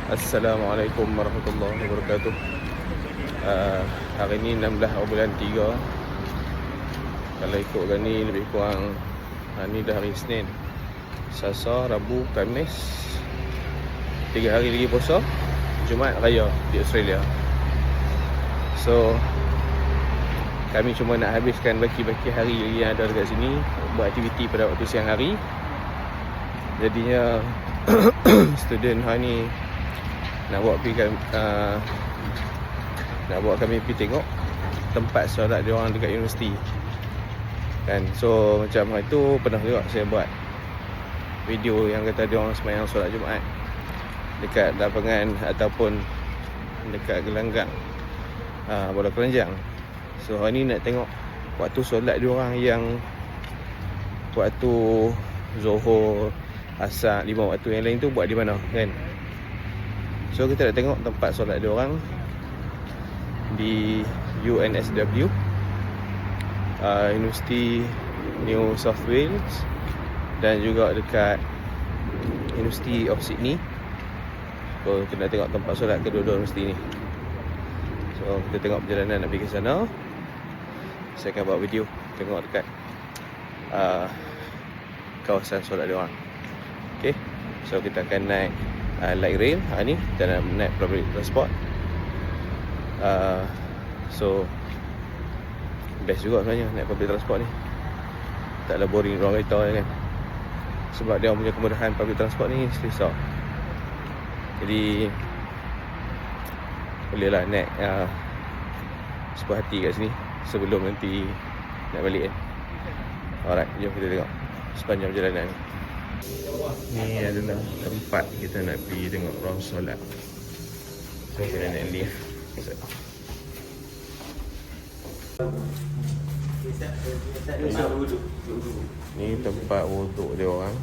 Assalamualaikum warahmatullahi wabarakatuh. Hari ni 16 bulan 3. Kalau ikutkan ni lebih kurang ni dah hari Isnin, Selasa, Rabu, Khamis, 3 hari lagi puasa, Jumaat Raya di Australia. So kami cuma nak habiskan baki-baki hari lagi yang ada dekat sini, buat aktiviti pada waktu siang hari. Jadinya student hari ni nak buat kami pergi tengok tempat solat dia orang dekat universiti kan. So macam hari tu pernah juga saya buat video yang kata dia orang sembahyang solat Jumaat dekat lapangan ataupun dekat gelanggang bola keranjang. So hari ni nak tengok waktu solat dia orang yang waktu Zuhur, Asar, 5 waktu yang lain tu buat di mana kan. So kita nak tengok tempat solat dia orang di UNSW, University New South Wales, dan juga dekat University of Sydney. So kita nak tengok tempat solat kedua-dua universiti ni. So kita tengok perjalanan nak pergi ke sana. Saya akan buat video tengok dekat kawasan solat dia orang. Okay, so kita akan naik light rail. Hari ni kita nak naik public transport. So best juga sebenarnya naik public transport ni. Taklah boring orang kereta kan. Sebab dia punya kemudahan public transport ni selesa. Jadi bolehlah naik sebuah hati kat sini sebelum nanti nak balik kan. Alright, jom kita tengok sepanjang perjalanan ni. Ni adalah tempat kita nak pergi tengok orang solat. So kita naik lift. Ni tempat wuduk dia orang.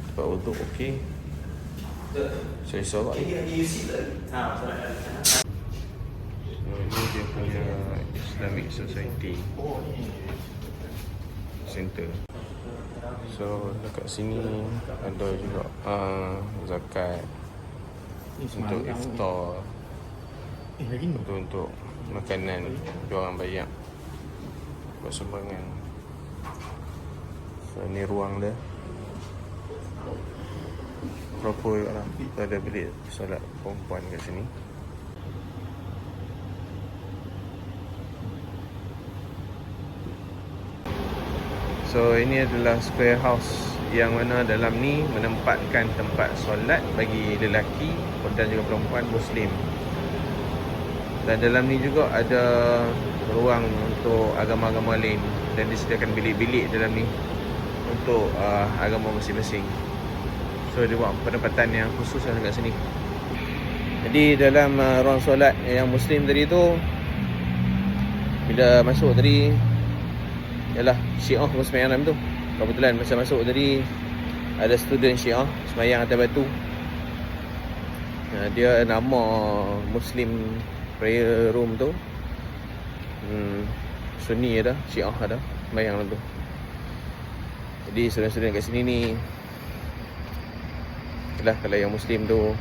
Tempat wuduk okey. Selesa tak? Ini dia punya Islamic Society Center. So dekat sini ada juga zakat untuk iftar, untuk makanan diorang bayar buat sumbangan. So ni ruang dia proper juga lah. Ada bilik solat perempuan kat sini. So ini adalah square house yang mana dalam ni menempatkan tempat solat bagi lelaki dan juga perempuan Muslim. Dan dalam ni juga ada ruang untuk agama-agama lain, dan disediakan bilik-bilik dalam ni untuk agama masing-masing. So dia buat penempatan yang khusus lah dekat sini. Jadi dalam ruang solat yang Muslim tadi tu, bila masuk tadi, yalah Syiah pun sembahyang dalam tu. Kebetulan masa masuk tadi ada student Syiah sembahyang atas batu. Dia nama Muslim prayer room tu Sunni ada, Syiah ada sembahyang dalam tu. Jadi student-student kat sini ni, yalah kalau yang Muslim tu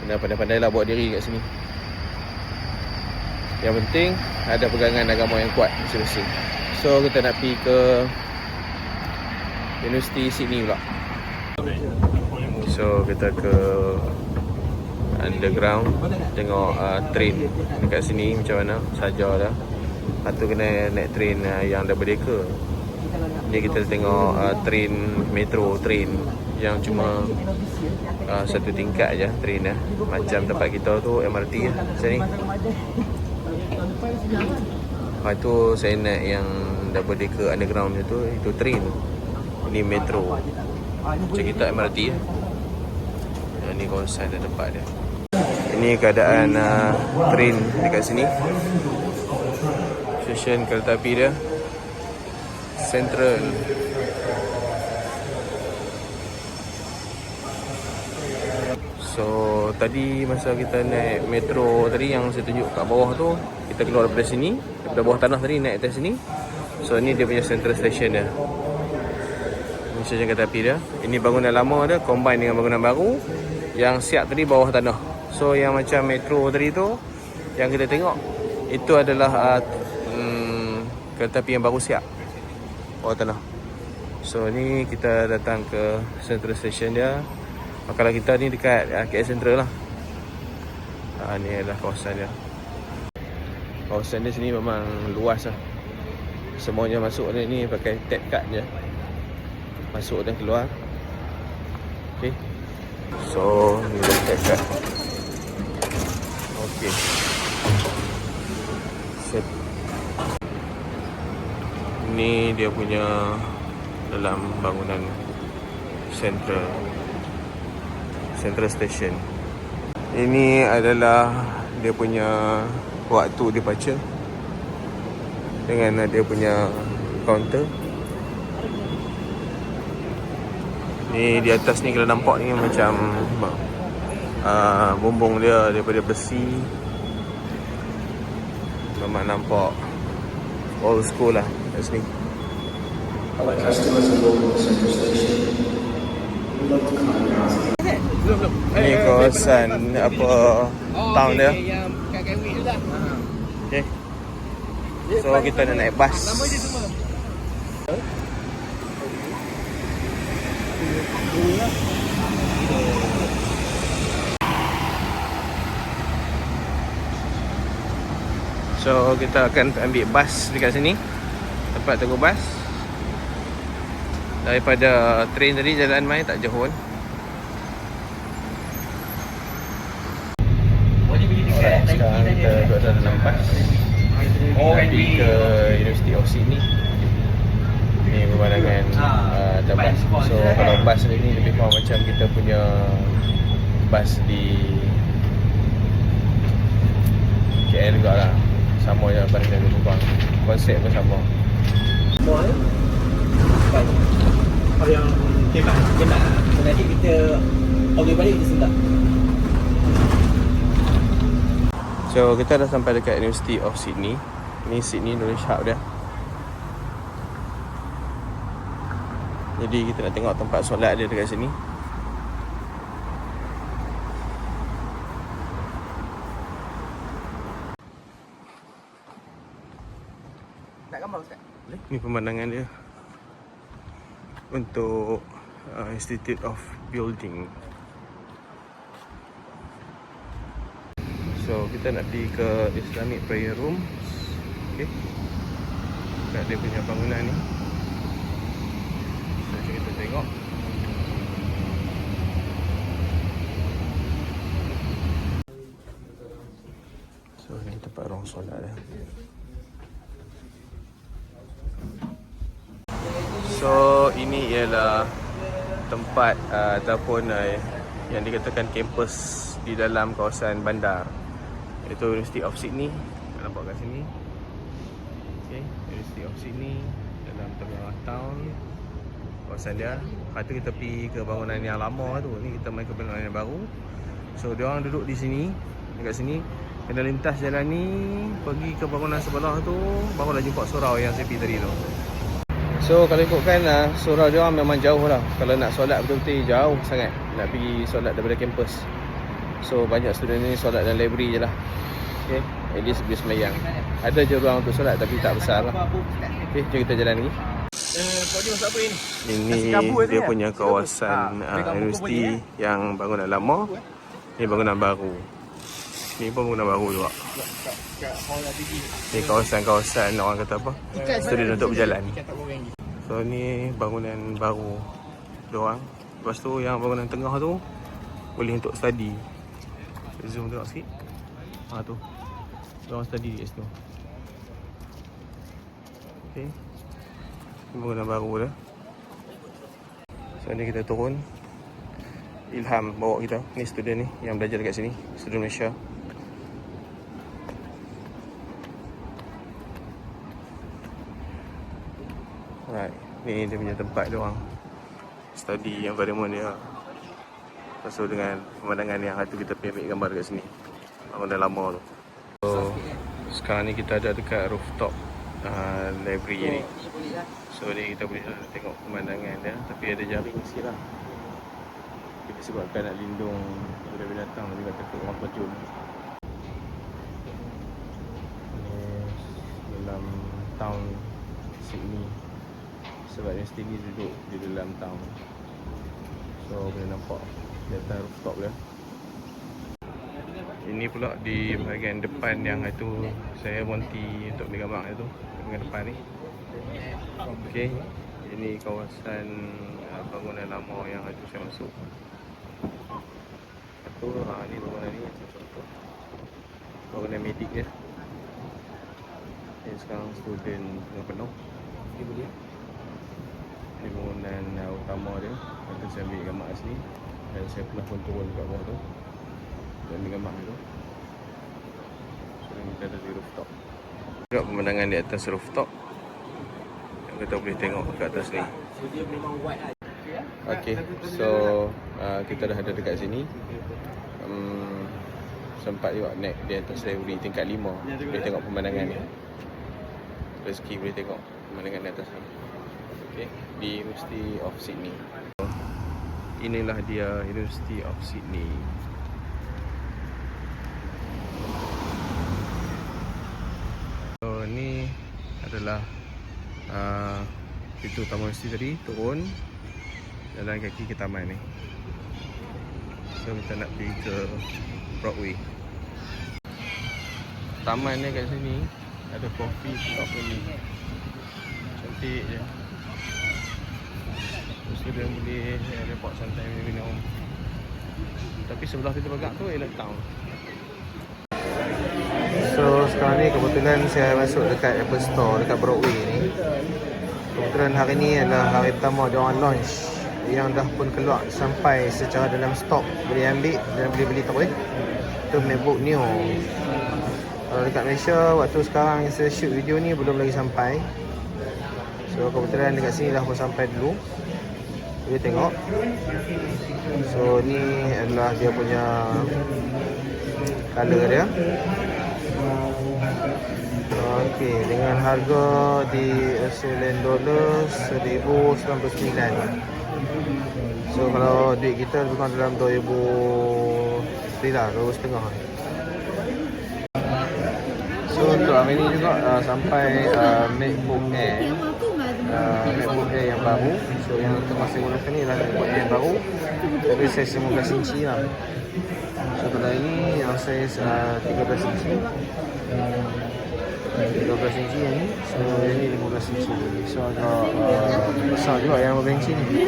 kena pandai-pandai lah buat diri kat sini. Yang penting ada pegangan agama yang kuat masing-masing. So kita nak pergi ke Universiti Sydney pula. So kita ke underground, tengok train dekat sini macam mana, saja dah. Lepas tu kena naik train yang dah berdeka. Ni kita tengok train metro, train yang cuma satu tingkat je train dah. Macam tempat kita tu MRT lah macam ni. Lepas tu saya naik yang double decker underground tu, itu train. Ini metro. Macam kita MRT lah. Ini kawasan di tempat dia. Ini keadaan train dekat sini. Stesen kereta api dia Central. So tadi masa kita naik metro tadi yang saya tunjuk kat bawah tu, kita keluar daripada sini, daripada bawah tanah tadi naik atas sini. So ni dia punya central station dia. Ini stesen kereta api dia. Ini bangunan lama dia combine dengan bangunan baru. Yang siap tadi bawah tanah. So yang macam metro tadi tu, yang kita tengok, itu adalah kereta api yang baru siap bawah tanah. So ni kita datang ke central station dia. Makalah kita ni dekat KL Central lah. Ni adalah kawasan dia. Kawasan dia sini memang luas lah. Semuanya masuk ni pakai tap card je. Masuk dan keluar. Okay. So ni dah tap card. Okay. Set. Ni dia punya dalam bangunan Central Station. Ini adalah dia punya waktu departure dengan dia punya kaunter. Ni di atas ni kalau nampak ni macam bumbung dia daripada besi. Memang nampak old school lah kat sini. Ni kawasan apa town dia. Okay. So kita nak naik bas. So kita akan ambil bas dekat sini, tempat tunggu bas. Daripada train tadi jalan main tak jauh pun. Sekarang kita duduk dalam bas pergi ke University of Sydney. Ni pemandangan dalam bas. So kalau bas ni lebih kurang macam kita punya bas di KL juga lah. Sama je bas dia lebih kurang. Konsep pun sama. Kalau yang kemak nanti kita pergi balik kita sentak. So kita dah sampai dekat University of Sydney. Ni Sydney Knowledge Hub dia. Jadi kita nak tengok tempat solat dia dekat sini. Nak gambar Ustaz? Ni pemandangan dia untuk Institute of Building. So kita nak pergi ke Islamic Prayer Room. Okay. Dekat dia punya bangunan ni. So kita tengok. So ni tempat orang solat dia. So ini ialah tempat ataupun yang dikatakan kampus di dalam kawasan bandar, iaitu University of Sydney. Nampak kat sini. Okay, University of Sydney dalam tengah town kawasan dia. Lepas tu kita pergi ke bangunan yang lama tu. Ni kita main ke bangunan yang baru. So dia orang duduk di sini, dekat sini. Kena lintas jalan ni pergi ke bangunan sebelah tu, barulah jumpa surau yang saya pergi tadi tu. So kalau ikutkan surau dia orang memang jauh lah. Kalau nak solat betul-betul jauh sangat. Nak pergi solat daripada kampus. So banyak student ni solat dalam library je lah. Okay, at least pergi semayang. Ada je ruang untuk solat tapi tak besar lah. Okay, jom kita jalan lagi. Ini dia punya kawasan universiti yang bangunan lama. Ni bangunan baru. Ni pun bangunan baru juga. Ni kawasan-kawasan orang kata apa, student untuk berjalan. So ni bangunan baru diorang. Lepas tu yang bangunan tengah tu boleh untuk study. Zoom tengok sikit. Tu diorang study kat situ. Okay, ni bangunan baru dah. So ni kita turun. Ilham bawa kita. Ni student ni yang belajar dekat sini, student Malaysia. Right, ni dia punya tempat dia orang study environment dia. Lepas tu dengan pemandangan yang hari tu kita pergi ambil gambar dekat sini, bangunan lama tu. So sekarang ni kita ada dekat rooftop library ni. So ni kita boleh tengok pemandangan dia, tapi ada jaring sikit lah. Kita sebabkan nak lindung daripada binatang juga takut orang pejun. Ni dalam town Sydney. Sebab universiti ni duduk di dalam town. So boleh nampak di atas rooftop dia. Ini pula di bahagian depan yang itu saya monti untuk ambil gambar itu, bahagian depan ni. Okey, ini kawasan bangunan lama yang itu saya masuk. Satu, ni bangunan ni contoh. Bangunan medik dia. Ini sekarang student tengah penuh. Ini bangunan utama dia. Nanti saya ambil gambar kat sini. Dan saya pernah pun turun kat bawah tu dan ambil gambar tu. So kita ada di rooftop. Juga pemandangan di atas rooftop yang kita boleh tengok kat atas ni. Okay, so kita dah ada dekat sini. Sempat juga naik di atas library tingkat 5. Boleh tengok pemandangan ni. Rezeki boleh tengok pemandangan di atas ni. Okay, di University of Sydney. Inilah dia University of Sydney. So ni adalah pintu utama universiti tadi, turun jalan kaki ke taman ni. So kita nak pergi ke Broadway. Taman ni kat sini ada coffee shop lagi. Cantik je. Terus dia boleh repot santai minum. Tapi sebelah kita bergerak tu ialah town. So sekarang ni kebetulan saya masuk dekat Apple Store dekat Broadway ni. Kebetulan hari ni adalah hari pertama dia orang launch yang dah pun keluar sampai secara dalam stok, boleh ambil dan boleh beli terus. Itu MacBook Neo. Kalau dekat Malaysia waktu sekarang yang saya shoot video ni belum lagi sampai. So kebetulan dekat sini dah pun sampai dulu. Boleh tengok. So ni adalah dia punya color dia. Okey, dengan harga di Australian dollar $1,099. So kalau duit kita lebih kurang dalam 2,000 lah, 2,500. So untuk hari ni juga sampai MacBook Air. MacBook Air yang baru. So yang tengah saya gunakan ni adalah MacBook Air yang baru. Tapi saya 15 inci lah. So kalau ini yang saya 13 inci. 13 inci yang ni. So yang ni 15 inci. So agak besar juga yang 15 inci ni.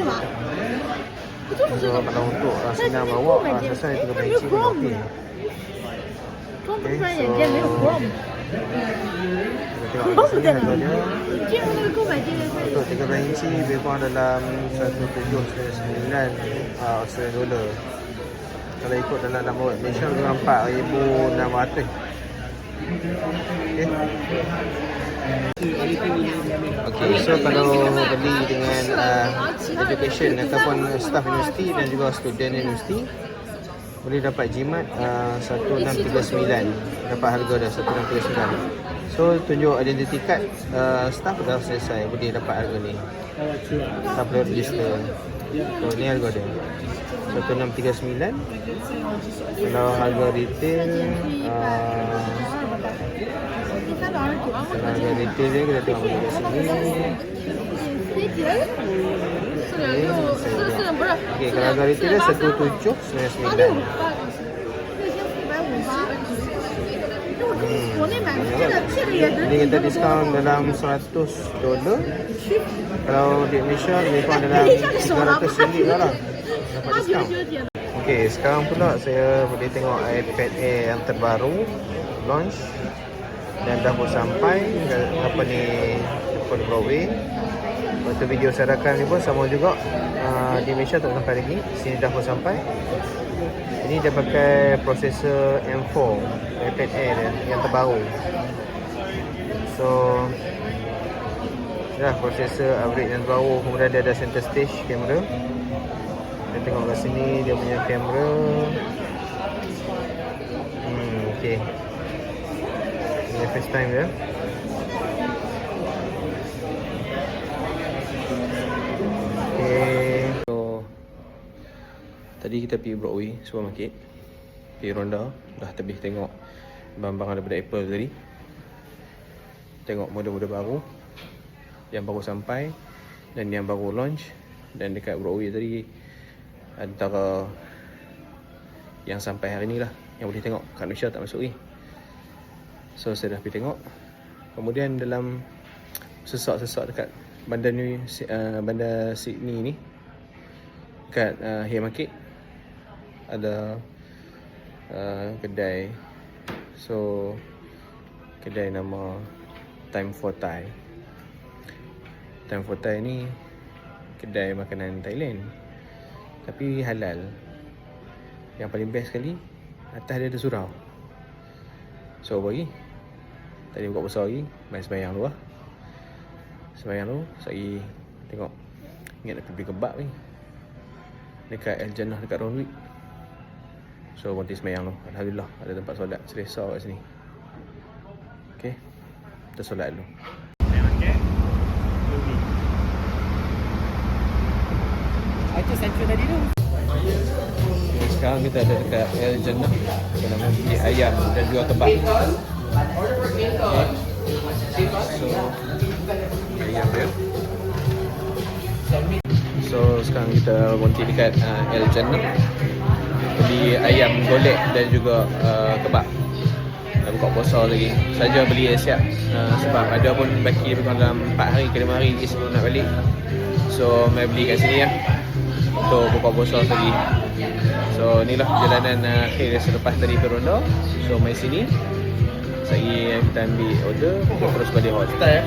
So kalau untuk senang bawa, saya rasa 13 inci pun okey. Okay, so kita tengok di sini harga dia. Untuk 13 inci lebih kurang dalam 1,799 Australian dollar. Kalau ikut dalam nama web Malaysia lebih kurang 4,600. Okay, so kalau beli dengan education ataupun staff universiti dan juga student universiti, boleh dapat jimat 1639. Dapat harga dah 1639. So tunjuk identity card staff dah selesai, boleh dapat harga ni. Tak perlu register. So ni harga dia 1639. Kalau harga retail harga retail dia kita tengok kat sini. Okay, kalau harga retail dia 1799. Ini kita diskaun dalam $100. Kalau di Malaysia lebih kurang dalam RM300 lah. Dapat diskaun. Okay, sekarang pula saya boleh tengok iPad Air yang terbaru launch dan dah pun sampai apa ni depan Broadway. Waktu video saya rakam ni pun sama juga. Di Malaysia tak sampai lagi. Sini dah pun sampai. Ini dia pakai prosesor M4 iPad Air dia yang terbaru. So dah prosesor upgrade yang terbaru. Kemudian dia ada center stage kamera. Kita tengok kat sini dia punya kamera. Okay, ini FaceTime dia. Tadi kita pergi Broadway supermarket, pergi ronda, dah habis tengok barang-barang daripada Apple tadi. Tengok model-model baru yang baru sampai dan yang baru launch. Dan dekat Broadway tadi antara yang sampai hari ni lah yang boleh tengok. Kat Malaysia tak masuk ni. So saya dah pergi tengok. Kemudian dalam sesak-sesak dekat bandar Sydney ni, dekat Haymarket ada kedai. So kedai nama Time for Thai. Time for Thai ni kedai makanan Thailand tapi halal. Yang paling best sekali, atas dia ada surau. So apa lagi? Tadi buka puasa lagi, main sembahyang dulu lah. Sembahyang dulu, sekali tengok. Ingat nak pergi kebab ni dekat El Jannah, dekat Ronwick. So berhenti sembahyang dulu. Alhamdulillah ada tempat solat selesa kat sini. Okay, kita solat dulu. Itu central tadi tu. Sekarang kita ada dekat El Jannah. Kita nak beli ayam dan jual kebab. Okay. So ayam dia. So sekarang kita berhenti dekat El Jannah, beli ayam golek dan juga kebab. Dah buka puasa lagi. Saja beli siap sebab ada pun baki lebih kurang dalam 4 hari ke 5 hari lagi sebelum nak balik. So mai beli kat sini lah untuk buka puasa lagi. So inilah perjalanan akhir selepas tadi Peronda. So mai sini. Sekali kita ambil order, kita terus balik hotel.